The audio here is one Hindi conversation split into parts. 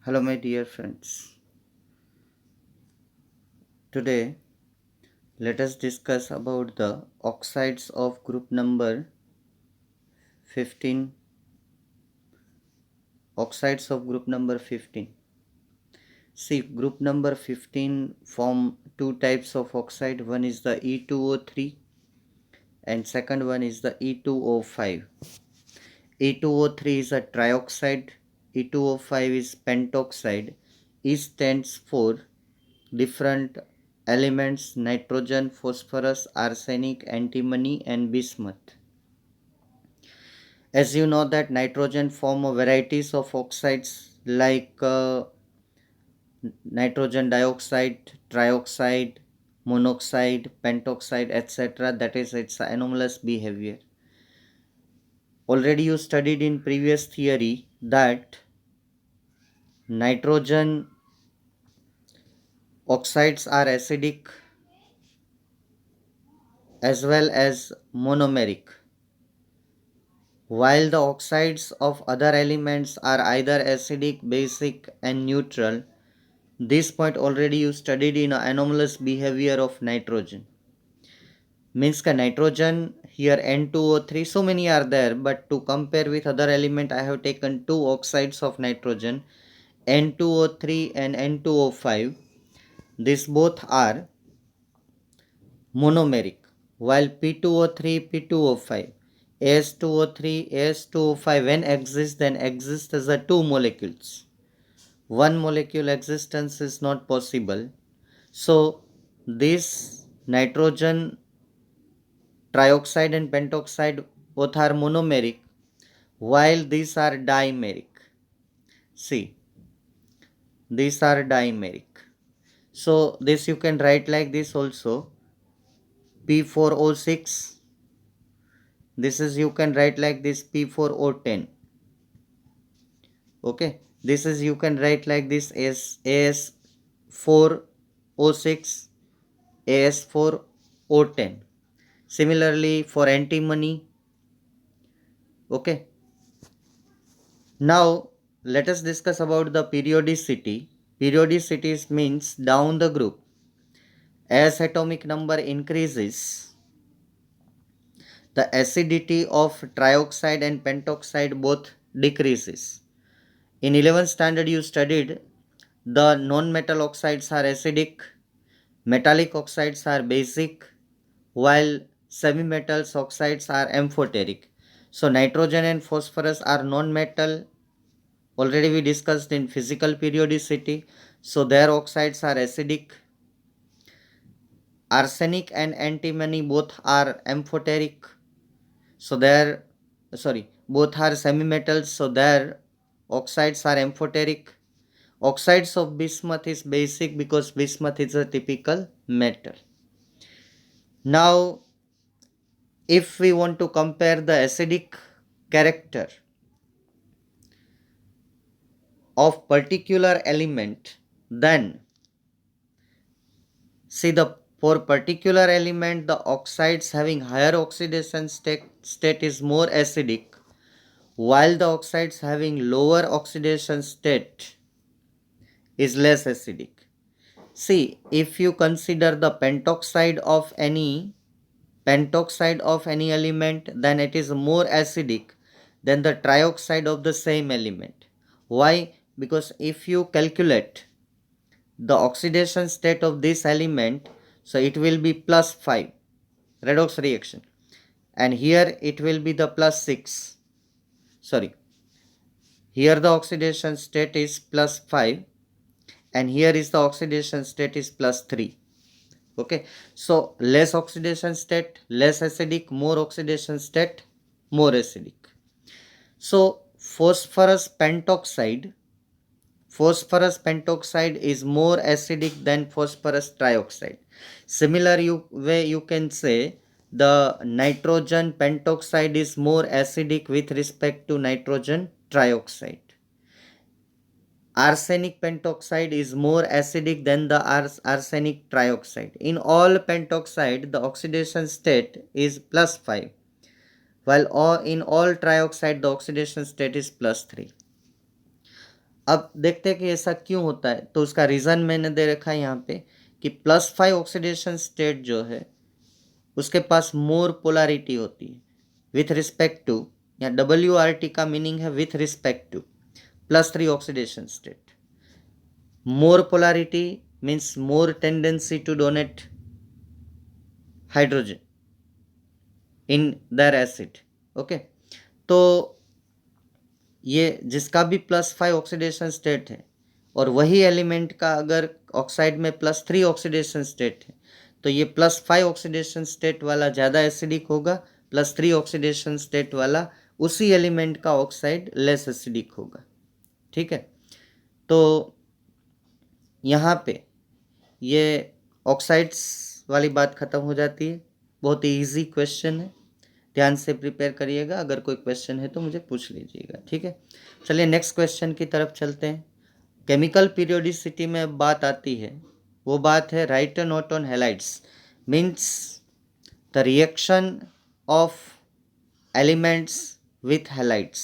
Hello, my dear friends. Today, let us discuss about the oxides of group number 15. Oxides of group number 15. See, group number 15 form two types of oxide. One is the E2O3 and second one is the E2O5. E2O3 is a trioxide, E2O5 is pentoxide. E stands for different elements: nitrogen, phosphorus, arsenic, antimony and bismuth. As you know that nitrogen form varieties of oxides like nitrogen dioxide, trioxide, monoxide, pentoxide, etc. That is its anomalous behavior. Already you studied in previous theory that nitrogen oxides are acidic as well as monomeric, while the oxides of other elements are either acidic, basic and neutral. This point already you studied in anomalous behavior of nitrogen. Means ka nitrogen here N2O3, so many are there, but to compare with other element I have taken two oxides of nitrogen, N2O3 and N2O5. These both are monomeric, while P2O3, P2O5, As2O3, As2O5 when exist, then exist as a two molecules. One molecule existence is not possible. So this nitrogen trioxide and pentoxide both are monomeric, while these are dimeric. See, these are dimeric. So this you can write like this also, P4O6. This is you can write like this, P4O10. Okay, this is you can write like this as As4O6, As4O10. Similarly for antimony. Okay, now let us discuss about the periodicity. Periodicity means down the group, as atomic number increases, the acidity of trioxide and pentoxide both decreases. In 11th standard you studied the non-metal oxides are acidic, metallic oxides are basic, while semi-metals oxides are amphoteric. So nitrogen and phosphorus are non-metal. Already we discussed in physical periodicity. So their oxides are acidic. Arsenic and antimony both are amphoteric. So both are semi-metals. So their oxides are amphoteric. Oxides of bismuth is basic because bismuth is a typical metal. Now, if we want to compare the acidic character of particular element, then see the for particular element the oxides having higher oxidation state is more acidic, while the oxides having lower oxidation state is less acidic. See, if you consider the pentoxide of any element, then it is more acidic than the trioxide of the same element. Why? Because if you calculate the oxidation state of this element, so it will be plus 5 redox reaction, and here it will be the plus 6. Sorry, here the oxidation state is plus 5 and here is the oxidation state is plus 3. Okay, so less oxidation state, less acidic, more oxidation state, more acidic. So phosphorus pentoxide is more acidic than phosphorus trioxide. Similar way you can say the nitrogen pentoxide is more acidic with respect to nitrogen trioxide. Arsenic pentoxide is more acidic than the arsenic trioxide. In all pentoxide, the oxidation state is plus 5, while in all trioxide, the oxidation state is plus 3. अब देखते हैं कि ऐसा क्यों होता है। तो उसका रीज़न मैंने दे रखा है यहाँ पे कि +5 ऑक्सीडेशन स्टेट जो है उसके पास मोर पोलैरिटी होती है विथ रिस्पेक्ट टू, या WRT का मीनिंग है with respect to +3 oxidation state. More polarity means more tendency to donate hydrogen in their acid. Okay, तो ये जिसका भी +5 ऑक्सीडेशन स्टेट है और वही एलिमेंट का अगर ऑक्साइड में +3 ऑक्सीडेशन स्टेट है तो ये +5 ऑक्सीडेशन स्टेट वाला ज़्यादा एसिडिक होगा, +3 ऑक्सीडेशन स्टेट वाला उसी एलिमेंट का ऑक्साइड लेस एसिडिक होगा। ठीक है, तो यहाँ पे ये ऑक्साइड्स वाली बात ख़त्म हो जाती है। बहुत ही ईजी क्वेश्चन है, ध्यान से प्रिपेयर करिएगा। अगर कोई क्वेश्चन है तो मुझे पूछ लीजिएगा। ठीक है, चलिए नेक्स्ट क्वेश्चन की तरफ चलते हैं। केमिकल पीरियोडिसिटी में बात आती है, वो बात है right a note on halides means the reaction of elements with halides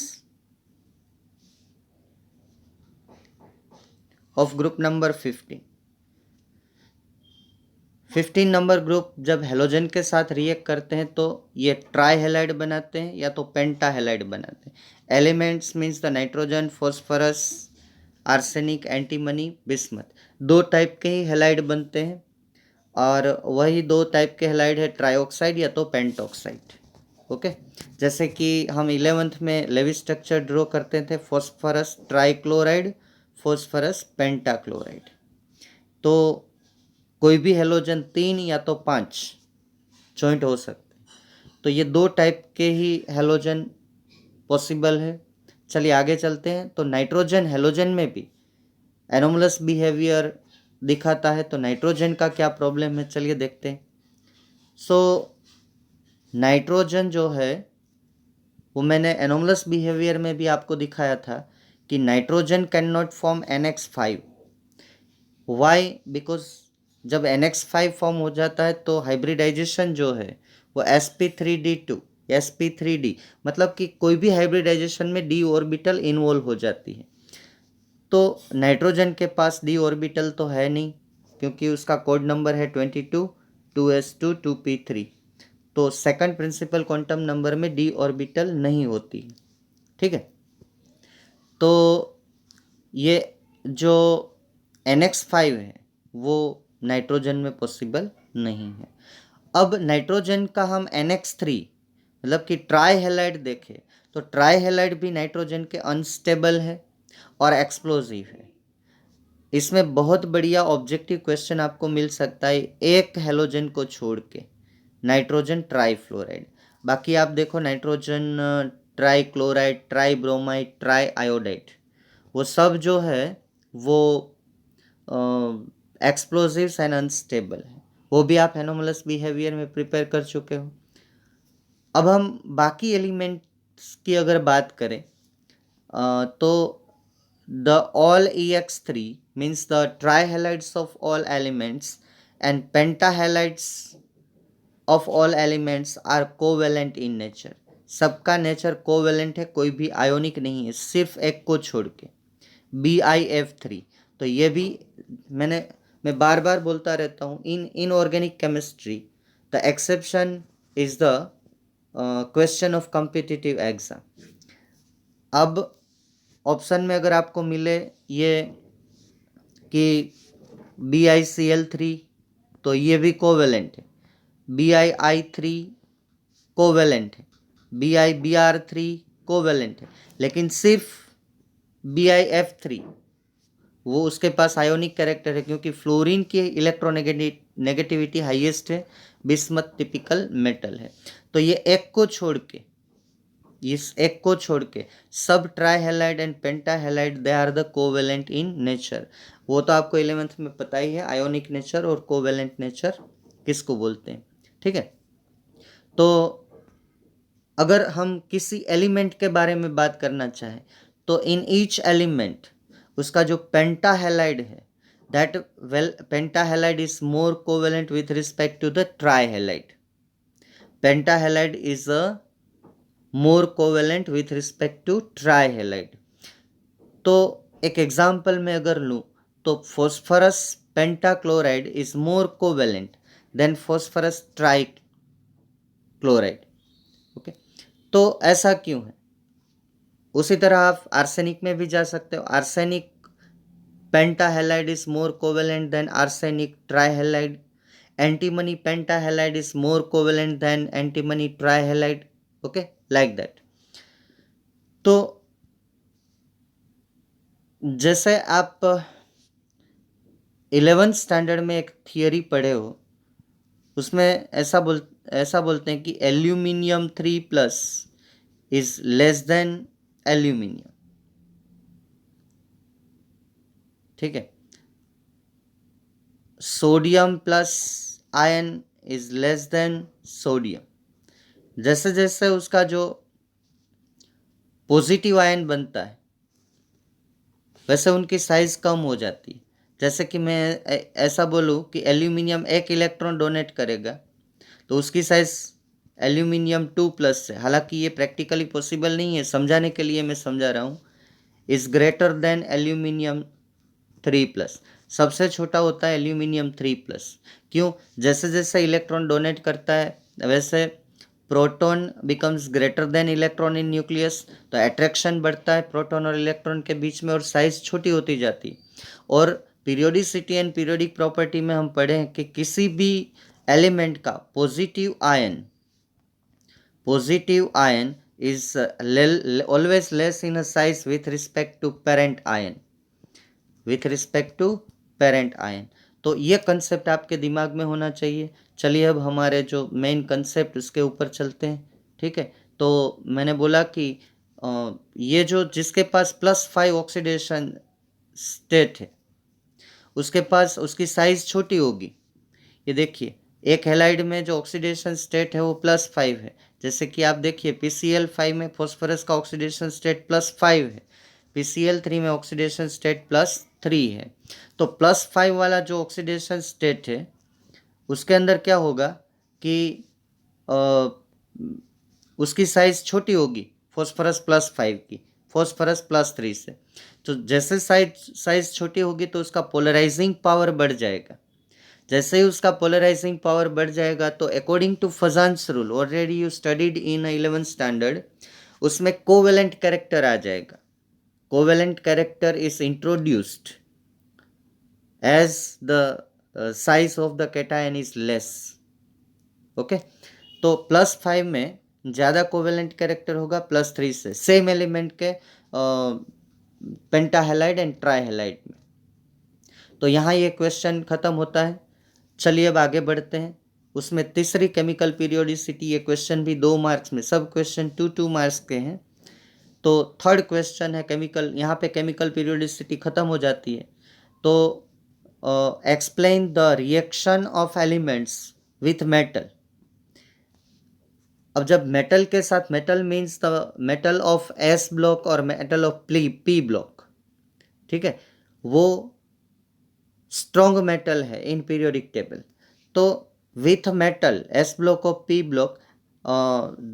of group number 15 number group जब हेलोजन के साथ रिएक्ट करते हैं तो ये ट्राई हेलाइड बनाते हैं या तो पेंटा हेलाइड बनाते हैं। Elements means the nitrogen, phosphorus, arsenic, antimony, bismuth, 2 type के ही हेलाइड बनते हैं और वही 2 टाइप के हेलाइड है ट्राइऑक्साइड या तो पेंटॉक्साइड। ओके, जैसे कि हम 11th में लेवी स्ट्रक्चर ड्रॉ करते थे, फॉस्फोरस ट्राइक्लोराइड, फॉस्फोरस पेंटाक्लोराइड। तो कोई भी हेलोजन 3 या तो 5 जॉइंट हो सकते हैं, तो ये 2 टाइप के ही हेलोजन पॉसिबल है। चलिए आगे चलते हैं। तो नाइट्रोजन हेलोजन में भी एनोमलस बिहेवियर दिखाता है, तो नाइट्रोजन का क्या प्रॉब्लम है चलिए देखते हैं। सो नाइट्रोजन जो है वो मैंने एनोमलस बिहेवियर में भी आपको दिखाया था कि nitrogen can not form NX5। Why? Because जब NX5 फॉर्म हो जाता है तो हाइब्रिडाइजेशन जो है वो sp3d2 sp3d, मतलब कि कोई भी हाइब्रिडाइजेशन में d ऑर्बिटल इन्वॉल्व हो जाती है। तो नाइट्रोजन के पास d ऑर्बिटल तो है नहीं क्योंकि उसका कोड नंबर है 22 2s2 2p3। तो सेकंड प्रिंसिपल क्वांटम नंबर में d ऑर्बिटल नहीं होती। ठीक है, तो ये जो NX5 है वो नाइट्रोजन में पॉसिबल नहीं है। अब नाइट्रोजन का हम NX3 मतलब कि ट्राई हेलाइड देखें तो ट्राई हेलाइड भी नाइट्रोजन के अनस्टेबल है और एक्सप्लोजिव है। इसमें बहुत बढ़िया ऑब्जेक्टिव क्वेश्चन आपको मिल सकता है एक हेलोजन को छोड़ के, नाइट्रोजन ट्राईफ्लोराइड। बाकी आप देखो nitrogen try chloride, try bromide, try iodide, वो सब जो है वो एक्सप्लोजिव्स एंड अनस्टेबल है। वो भी आप एनोमलस बिहेवियर में प्रिपेयर कर चुके हो। अब हम बाकी एलिमेंट्स की अगर बात करें तो the all EX3 means the trihalides of all elements and pentahalides of all elements are covalent in nature। सबका नेचर कोवेलेंट है, कोई भी आयोनिक नहीं है सिर्फ एक को छोड़ के, BiF3। तो ये भी मैं बार बार बोलता रहता हूँ, in inorganic chemistry the exception is the question of competitive exam. अब ऑप्शन में अगर आपको मिले ये कि BiCl3 तो ये भी कोवेलेंट है, BiI3 कोवेलेंट है, BiBr3 कोवेलेंट है, लेकिन सिर्फ BiF3 वो उसके पास आयोनिक कैरेक्टर है क्योंकि फ्लोरीन की इलेक्ट्रोनेगेटिविटी हाईएस्ट है, बिस्मथ टिपिकल मेटल है। तो ये एक को छोड़ के, इस एक को छोड़ के सब trihalide and pentahalide they are the covalent in nature. वो तो आपको 11th में पता ही है आयोनिक नेचर और कोवेलेंट नेचर किसको बोलते हैं। ठीक है, तो अगर हम किसी एलिमेंट के बारे में बात करना चाहें तो इन ईच एलिमेंट उसका जो पेंटाहेलाइड है that pentahalide is more covalent with respect to the trihalide. Pentahalide is a more covalent with respect to trihalide। तो एक एग्जाम्पल में अगर लूँ तो phosphorus pentachloride is more covalent than phosphorus trichloride. Okay, तो ऐसा क्यों है? उसी तरह आप आर्सेनिक में भी जा सकते हो। Arsenic pentahalide is more covalent than arsenic trihalide. antimony pentahalide is more covalent than antimony trihalide. Okay, like that. तो जैसे आप 11th स्टैंडर्ड में एक थियरी पढ़े हो, उसमें ऐसा बोलते हैं कि aluminium 3+ is less than aluminium. ठीक है, sodium plus ion is less than sodium. जैसे जैसे उसका जो पॉजिटिव आयन बनता है वैसे उनकी साइज कम हो जाती है। जैसे कि मैं ऐसा बोलूँ कि एल्यूमिनियम 1 इलेक्ट्रॉन डोनेट करेगा तो उसकी साइज एल्यूमिनियम 2+ है, हालांकि ये प्रैक्टिकली पॉसिबल नहीं है, समझाने के लिए मैं समझा रहा हूँ, इज ग्रेटर देन एल्यूमिनियम 3+। सबसे छोटा होता है एल्यूमिनियम 3+। क्यों? जैसे जैसे इलेक्ट्रॉन डोनेट करता है वैसे proton becomes greater than electron in nucleus, तो अट्रैक्शन बढ़ता है प्रोटॉन और इलेक्ट्रॉन के बीच में और साइज छोटी होती जाती है। और पीरियोडिसिटी एंड पीरियोडिक प्रॉपर्टी में हम पढ़े हैं कि किसी भी एलिमेंट का positive ion is always less in a size with respect to parent ion। तो ये कंसेप्ट आपके दिमाग में होना चाहिए। चलिए अब हमारे जो मेन कंसेप्ट उसके ऊपर चलते हैं। ठीक है, तो मैंने बोला कि ये जो जिसके पास +5 ऑक्सीडेशन स्टेट है उसके पास उसकी साइज छोटी होगी। ये देखिए, एक हैलाइड में जो ऑक्सीडेशन स्टेट है वो +5 है। जैसे कि आप देखिए PCl5 में फॉस्फोरस का ऑक्सीडेशन स्टेट +5 है, PCl3 में ऑक्सीडेशन स्टेट +3 है। तो +5 वाला जो ऑक्सीडेशन स्टेट है उसके अंदर क्या होगा कि उसकी साइज छोटी होगी फॉस्फोरस +5 की, फॉस्फोरस +3 से। तो जैसे साइज छोटी होगी तो उसका पोलराइजिंग पावर बढ़ जाएगा। जैसे ही उसका पोलराइजिंग पावर बढ़ जाएगा तो according to Fajans rule, already you studied in 11th standard, उसमें कोवेलेंट कैरेक्टर आ जाएगा। Covalent character is introduced as the size of the cation is less. Okay, तो +5 में ज़्यादा कोवेलेंट कैरेक्टर होगा +3 से, सेम एलिमेंट के पेंटाहेलाइड एंड ट्राइहेलाइड में। तो यहाँ ये क्वेश्चन खत्म होता है। चलिए अब आगे बढ़ते हैं। उसमें तीसरी केमिकल पीरियोडिसिटी, ये क्वेश्चन भी 2 मार्क्स में, सब क्वेश्चन 2 मार्क्स के हैं। तो थर्ड क्वेश्चन है केमिकल, यहाँ पे केमिकल पीरियोडिसिटी खत्म हो जाती है। तो explain the reaction of elements with metal. अब जब मेटल के साथ, metal means the metal of S block और मेटल ऑफ P ब्लॉक, ठीक है, वो स्ट्रॉन्ग मेटल है इन पीरियोडिक टेबल। तो विथ मेटल S ब्लॉक और P block,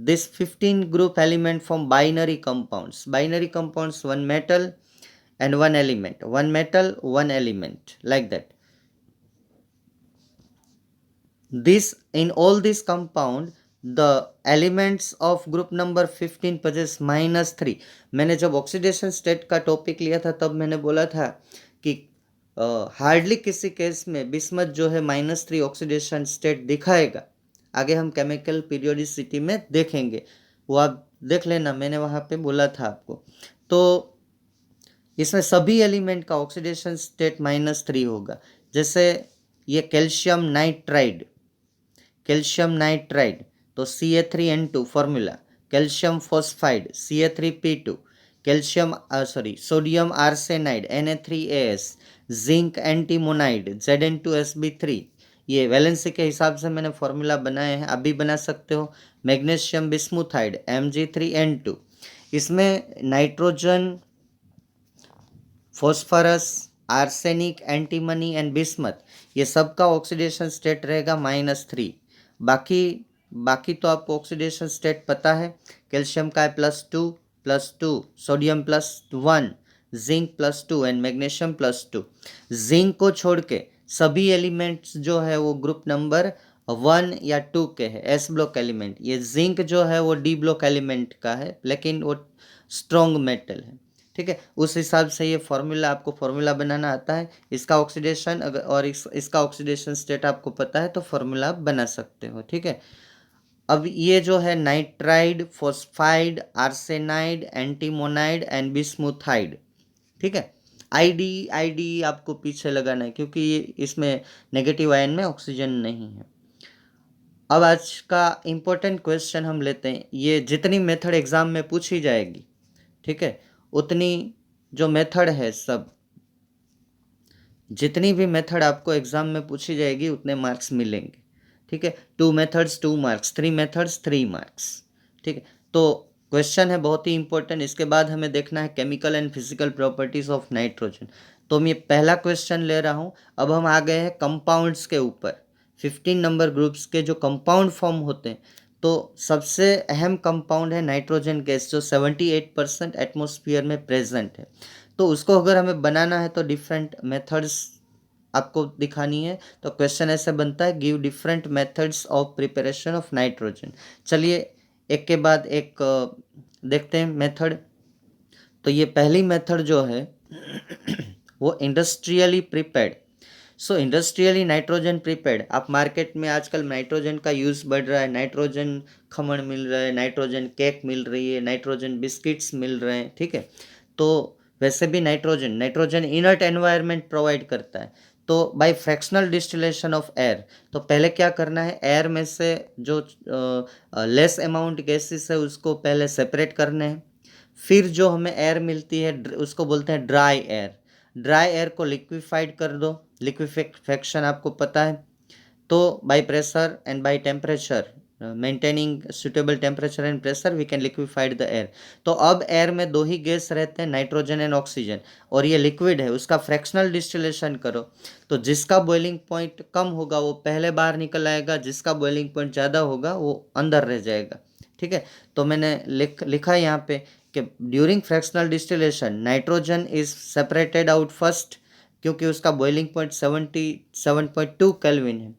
this 15 group element form binary compounds, 1 metal and 1 element, 1 metal 1 element, like that. This, in all this compound the elements of group number 15 possess -3। मैंने जब ऑक्सीडेशन स्टेट का टॉपिक लिया था तब मैंने बोला था कि हार्डली किसी केस में बिस्मथ जो है -3 ऑक्सीडेशन स्टेट दिखाएगा। आगे हम केमिकल पीरियोडिसिटी में देखेंगे, वो आप देख लेना, मैंने वहाँ पे बोला था आपको। तो इसमें सभी एलिमेंट का ऑक्सीडेशन स्टेट -3 होगा। जैसे ये कैल्शियम नाइट्राइड तो Ca3N2 formula, calcium phosphide Ca3P2, sodium arsenide Na3AS, zinc antimonide Zn2Sb3। ये वैलेंसी के हिसाब से मैंने फॉर्मूला बनाए हैं, आप भी बना सकते हो। Magnesium bismuthide Mg3N2। इसमें nitrogen, phosphorus, arsenic, antimony and bismuth, ये सब का ऑक्सीडेशन स्टेट रहेगा -3। बाकी तो आपको ऑक्सीडेशन स्टेट पता है। कैल्शियम का है +2, sodium +1, zinc +2 and magnesium +2। Zinc को छोड़ के सभी एलिमेंट्स जो है वो ग्रुप नंबर 1 या 2 के है, एस ब्लॉक एलिमेंट। ये जिंक जो है वो डी ब्लॉक एलिमेंट का है, लेकिन वो स्ट्रॉन्ग मेटल है, ठीक है। उस हिसाब से ये फॉर्मूला, आपको फॉर्मूला बनाना आता है, इसका ऑक्सीडेशन अगर और इसका ऑक्सीडेशन स्टेट आपको पता है तो फॉर्मूला आप बना सकते हो, ठीक है। अब ये जो है nitride, phosphide, arsenide, antimonide and बिस्मुथाइड, ठीक है। आईडी आईडी आपको पीछे लगाना है क्योंकि ये इसमें नेगेटिव आयन में ऑक्सीजन नहीं है। अब आज का इम्पोर्टेंट क्वेश्चन हम लेते हैं। ये जितनी मेथड एग्जाम में पूछी जाएगी, ठीक है, उतनी जो मेथड है सब, जितनी भी मेथड आपको एग्जाम में पूछी जाएगी उतने मार्क्स मिलेंगे, ठीक है। 2 मेथड्स 2 मार्क्स, 3 मेथड्स 3 मार्क्स, ठीक है। तो क्वेश्चन है बहुत ही इंपॉर्टेंट। इसके बाद हमें देखना है chemical and physical properties of nitrogen. तो मैं पहला क्वेश्चन ले रहा हूँ। अब हम आ गए हैं कंपाउंड्स के ऊपर। 15 नंबर ग्रुप्स के जो कंपाउंड फॉर्म होते हैं, तो सबसे अहम कंपाउंड है नाइट्रोजन गैस, जो 78% एटमॉस्फेयर में प्रेजेंट है। तो उसको अगर हमें बनाना है तो डिफरेंट मेथड्स आपको दिखानी है। तो क्वेश्चन ऐसे बनता है, give different methods of preparation of nitrogen. चलिए एक के बाद एक देखते हैं मेथड। तो ये पहली मेथड जो है वो इंडस्ट्रियली प्रिपेयर्ड। सो इंडस्ट्रियली नाइट्रोजन प्रिपेयर्ड। आप मार्केट में आजकल नाइट्रोजन का यूज़ बढ़ रहा है, नाइट्रोजन खमण मिल रहा है, नाइट्रोजन केक मिल रही है, नाइट्रोजन बिस्किट्स मिल रहे हैं, ठीक है। तो वैसे भी नाइट्रोजन इनर्ट एनवायरनमेंट प्रोवाइड करता है। तो by fractional distillation of air, तो पहले क्या करना है, एयर में से जो लेस अमाउंट गैसेस है उसको पहले सेपरेट करने हैं। फिर जो हमें एयर मिलती है उसको बोलते हैं ड्राई एयर। ड्राई एयर को लिक्विफाइड कर दो, लिक्विफेक्शन आपको पता है। तो by pressure and by temperature, maintaining suitable temperature and pressure, we can liquefied the air. तो अब एयर में दो ही गैस रहते हैं, नाइट्रोजन एंड ऑक्सीजन, और ये लिक्विड है, उसका फ्रैक्शनल डिस्टिलेशन करो। तो जिसका बॉइलिंग पॉइंट कम होगा वो पहले बाहर निकल आएगा, जिसका बॉइलिंग पॉइंट ज़्यादा होगा वो अंदर रह जाएगा, ठीक है। तो मैंने लिखा है यहाँ पे कि during fractional distillation nitrogen is separated out first, क्योंकि उसका बॉइलिंग पॉइंट 77.2 केल्विन है।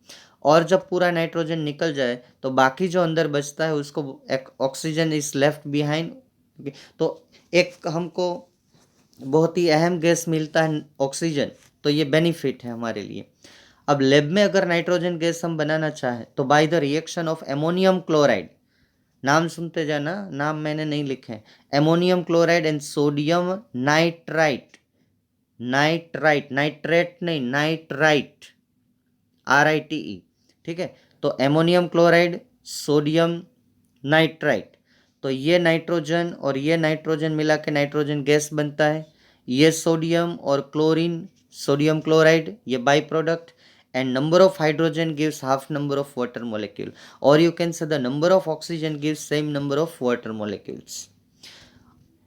और जब पूरा नाइट्रोजन निकल जाए तो बाकी जो अंदर बचता है उसको एक ऑक्सीजन इज लेफ्ट बिहाइंड। तो एक हमको बहुत ही अहम गैस मिलता है ऑक्सीजन, तो ये बेनिफिट है हमारे लिए। अब लैब में अगर नाइट्रोजन गैस हम बनाना चाहें तो by the reaction of ammonium chloride, नाम सुनते जाना, नाम मैंने नहीं लिखे हैं, ammonium chloride and sodium nitrite, nitrate नहीं, नाइट्राइट, RITE, ठीक है। तो एमोनियम क्लोराइड, सोडियम नाइट्राइट, तो ये नाइट्रोजन और ये नाइट्रोजन मिला के नाइट्रोजन गैस बनता है। ये सोडियम और क्लोरीन, सोडियम क्लोराइड, ये by product. And number of hydrogen gives half number of water molecule, और you can say the number of oxygen gives same number of water molecules.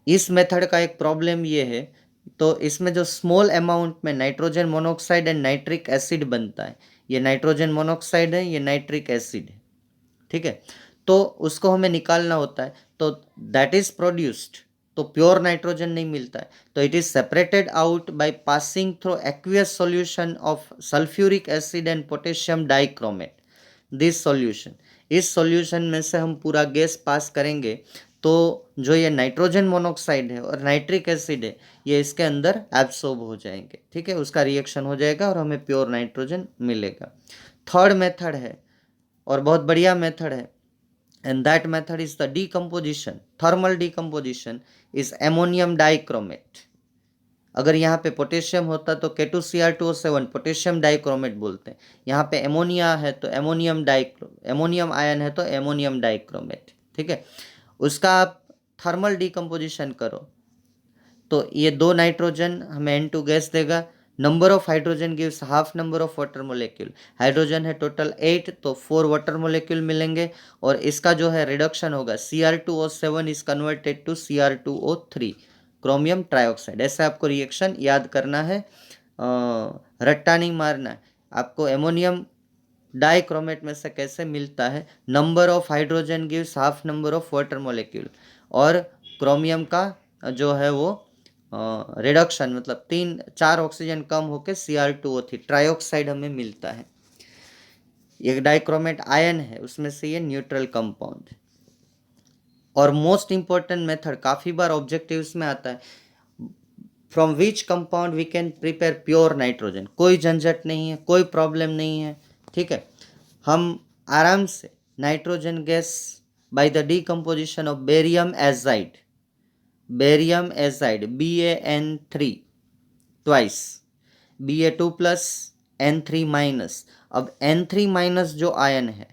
इस मेथड का एक प्रॉब्लम ये है, तो इसमें जो स्मॉल अमाउंट में nitrogen monoxide and nitric acid बनता है, ये नाइट्रोजन मोनोऑक्साइड है, ये नाइट्रिक एसिड है, ठीक है। तो उसको हमें निकालना होता है, तो दैट इज प्रोड्यूस्ड, तो प्योर नाइट्रोजन नहीं मिलता है, तो it is separated out by passing through aqueous solution of sulphuric acid and potassium dichromate. This solution, इस सॉल्यूशन में से हम पूरा गैस पास करेंगे, तो जो ये नाइट्रोजन मोनोऑक्साइड है और नाइट्रिक एसिड है ये इसके अंदर एब्सॉर्ब हो जाएंगे, ठीक है, उसका रिएक्शन हो जाएगा और हमें प्योर नाइट्रोजन मिलेगा। थर्ड मेथड है और बहुत बढ़िया मेथड है, and that method is the decomposition, thermal decomposition is ammonium dichromate। अगर यहाँ पे पोटेशियम होता तो K2Cr2O7 पोटेशियम डाइक्रोमेट बोलते हैं, यहाँ पे एमोनिया है तो एमोनियम आयन है तो एमोनियम डाइक्रोमेट, ठीक है। उसका आप थर्मल डिकम्पोजिशन करो तो ये दो नाइट्रोजन हमें N2 गैस देगा। Number of hydrogen gives half number of water molecule, hydrogen है टोटल 8 तो 4 वाटर मोलिक्यूल मिलेंगे, और इसका जो है रिडक्शन होगा, Cr2O7 is converted to Cr2O3, chromium trioxide. ऐसा आपको रिएक्शन याद करना है, रट्टा नहीं मारना है आपको। एमोनियम डाइक्रोमेट में से कैसे मिलता है, number of hydrogen gives half number of water molecule, और क्रोमियम का जो है वो रिडक्शन मतलब 4 ऑक्सीजन कम होकर Cr2O3 ट्राइऑक्साइड हमें मिलता है। ये डाइक्रोमेट आयन है, उसमें से ये न्यूट्रल कंपाउंड। और मोस्ट इंपॉर्टेंट मेथड काफ़ी बार ऑब्जेक्टिव्स में आता है, from which compound we can prepare pure nitrogen. कोई झंझट नहीं है, कोई प्रॉब्लम नहीं है, ठीक है। हम आराम से nitrogen gas by the decomposition of barium azide, BaN3 twice, Ba2+ N3 minus. अब N3 माइनस जो आयन है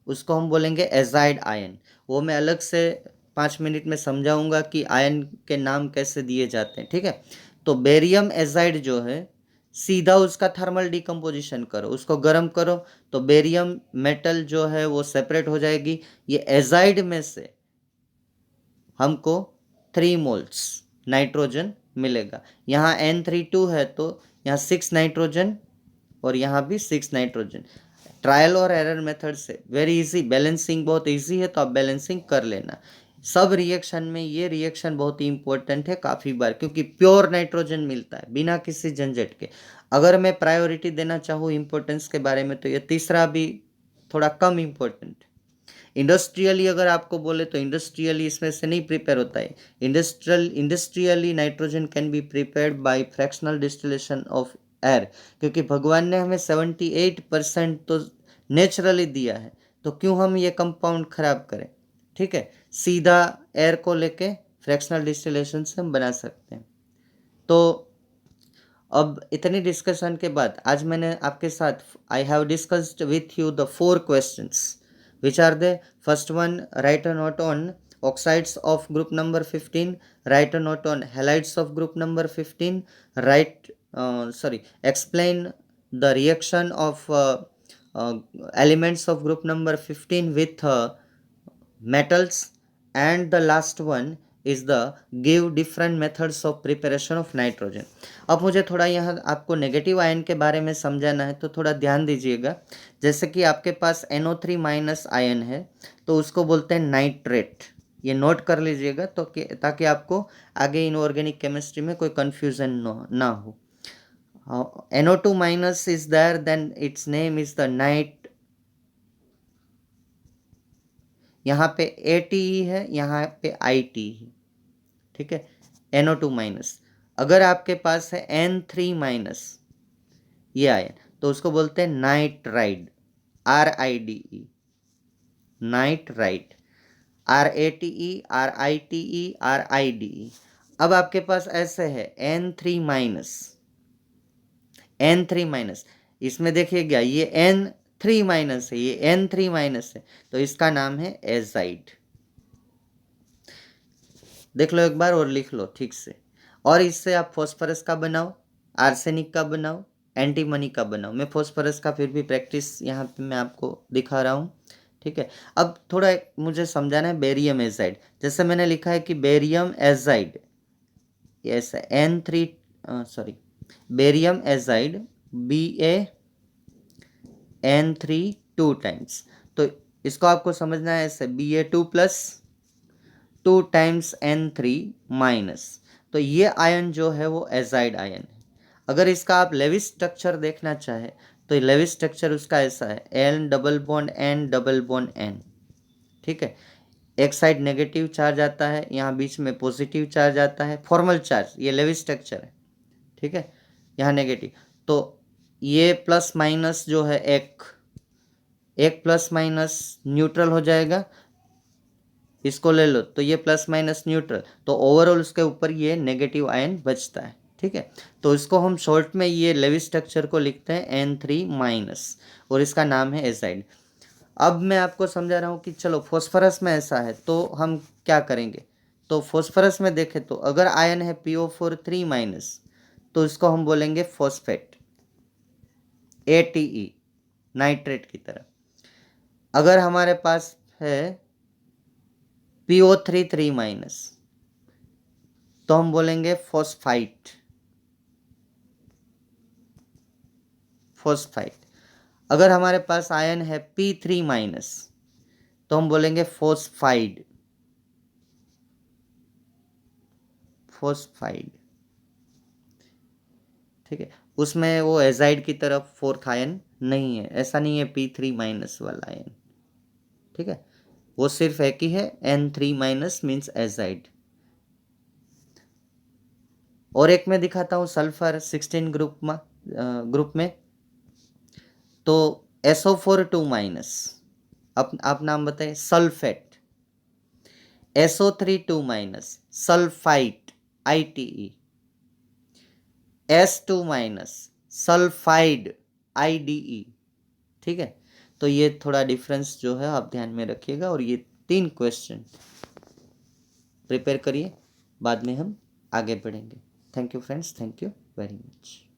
उसको हम बोलेंगे एजाइड आयन। वो मैं अलग से 5 मिनट में समझाऊंगा कि आयन के नाम कैसे दिए जाते हैं, ठीक है। तो बेरियम एजाइड जो है, सीधा उसका थर्मल डिकम्पोजिशन करो, उसको गर्म करो, तो बेरियम मेटल जो है वो सेपरेट हो जाएगी। ये एजाइड में से हमको 3 मोल्स नाइट्रोजन मिलेगा। यहाँ N32 है तो यहाँ 6 नाइट्रोजन और यहाँ भी 6 नाइट्रोजन। ट्रायल और एरर मेथड से वेरी इजी, बैलेंसिंग बहुत इजी है, तो आप बैलेंसिंग कर लेना। सब रिएक्शन में ये रिएक्शन बहुत ही इंपॉर्टेंट है काफ़ी बार, क्योंकि प्योर नाइट्रोजन मिलता है बिना किसी झंझट के। अगर मैं प्रायोरिटी देना चाहूँ इंपॉर्टेंस के बारे में, तो ये तीसरा भी थोड़ा कम इम्पोर्टेंट। इंडस्ट्रियली अगर आपको बोले तो इंडस्ट्रियली इसमें से नहीं प्रिपेयर होता है। Industrially nitrogen can be prepared by fractional distillation of air, क्योंकि भगवान ने हमें 78% तो नेचुरली दिया है, तो क्यों हम ये कंपाउंड खराब करें, ठीक है। सीधा एयर को लेके फ्रैक्शनल डिस्टिलेशन से हम बना सकते हैं। तो अब इतनी डिस्कशन के बाद आज मैंने आपके साथ I have discussed with you the 4 questions, which are the first one, write a note on oxides of group number 15, write a note on halides of group number 15, explain the reaction of uh, elements of group number 15 with metals, and the last one is the give different methods of preparation of nitrogen. अब मुझे थोड़ा यहाँ आपको नेगेटिव आयन के बारे में समझाना है, तो थोड़ा ध्यान दीजिएगा। जैसे कि आपके पास NO3 माइनस आयन है, तो उसको बोलते हैं नाइट्रेट। ये नोट कर लीजिएगा तो ताकि आपको आगे इनऑर्गेनिक केमिस्ट्री में कोई कन्फ्यूजन ना हो। NO2 minus is there, then its name is the nitrite. यहाँ पे ATE है, यहाँ पे ITE है, ठीक है। NO2 minus. अगर आपके पास है N3 माइनस ये आयन, तो उसको बोलते हैं nitride, RIDE, nitride, RATE, RITE, RIDE। अब आपके पास ऐसे है N3 माइनस, N3 माइनस, इसमें देखिएगा ये N3 माइनस है, ये N3 माइनस है, तो इसका नाम है एजाइड। देख लो एक बार और लिख लो ठीक से। और इससे आप फॉस्फोरस का बनाओ, आर्सेनिक का बनाओ, एंटीमनी का बनाओ। मैं फॉस्फोरस का फिर भी प्रैक्टिस यहाँ पे मैं आपको दिखा रहा हूँ, ठीक है। अब थोड़ा मुझे समझाना है बेरियम एजाइड। जैसे मैंने लिखा है कि barium azide, yes N3 barium azide BaN3 2 times. तो इसको आपको समझना है ऐसे, Ba2+ 2 टाइम्स N3 माइनस। तो ये आयन जो है वो एजाइड आयन है। अगर इसका आप लेविस स्ट्रक्चर देखना चाहे तो लेविस स्ट्रक्चर उसका ऐसा है, N double bond N double bond N, ठीक है। एक साइड नेगेटिव चार्ज आता है, यहाँ बीच में पॉजिटिव चार्ज आता है, फॉर्मल चार्ज, ये लेविस स्ट्रक्चर है, ठीक है। यहाँ नेगेटिव, तो ये प्लस माइनस जो है एक प्लस माइनस न्यूट्रल हो जाएगा, इसको ले लो तो ये प्लस माइनस न्यूट्रल, तो ओवरऑल उसके ऊपर ये नेगेटिव आयन बचता है, ठीक है। तो इसको हम शॉर्ट में ये लेविस स्ट्रक्चर को लिखते हैं N3 माइनस, और इसका नाम है एजाइड। अब मैं आपको समझा रहा हूँ कि चलो फॉस्फोरस में ऐसा है तो हम क्या करेंगे। तो फॉस्फोरस में देखें तो अगर आयन है PO4 3 माइनस, तो इसको हम बोलेंगे फॉस्फेट, ATE, नाइट्रेट की तरह। अगर हमारे पास है PO3 3 माइनस, तो हम बोलेंगे फॉस्फाइट, फॉस्फाइट। अगर हमारे पास आयन है P3 माइनस, तो हम बोलेंगे फॉस्फाइड, फॉस्फाइड। ठीक है, उसमें वो एजाइड की तरफ फोर्थ आयन नहीं है, ऐसा नहीं है P3 माइनस वाला आयन, ठीक है, वो सिर्फ एक ही है N3 माइनस मीन्स एजाइड। और एक मैं दिखाता हूँ सल्फर 16 ग्रुप में तो SO4 2 माइनस, आप नाम बताए, sulphate, SO3 2 minus, sulphite, ITE, S2 minus, sulphide, IDE, ठीक है। तो ये थोड़ा डिफरेंस जो है आप ध्यान में रखिएगा, और ये 3 क्वेश्चन प्रिपेयर करिए, बाद में हम आगे बढ़ेंगे। Thank you friends, thank you very much.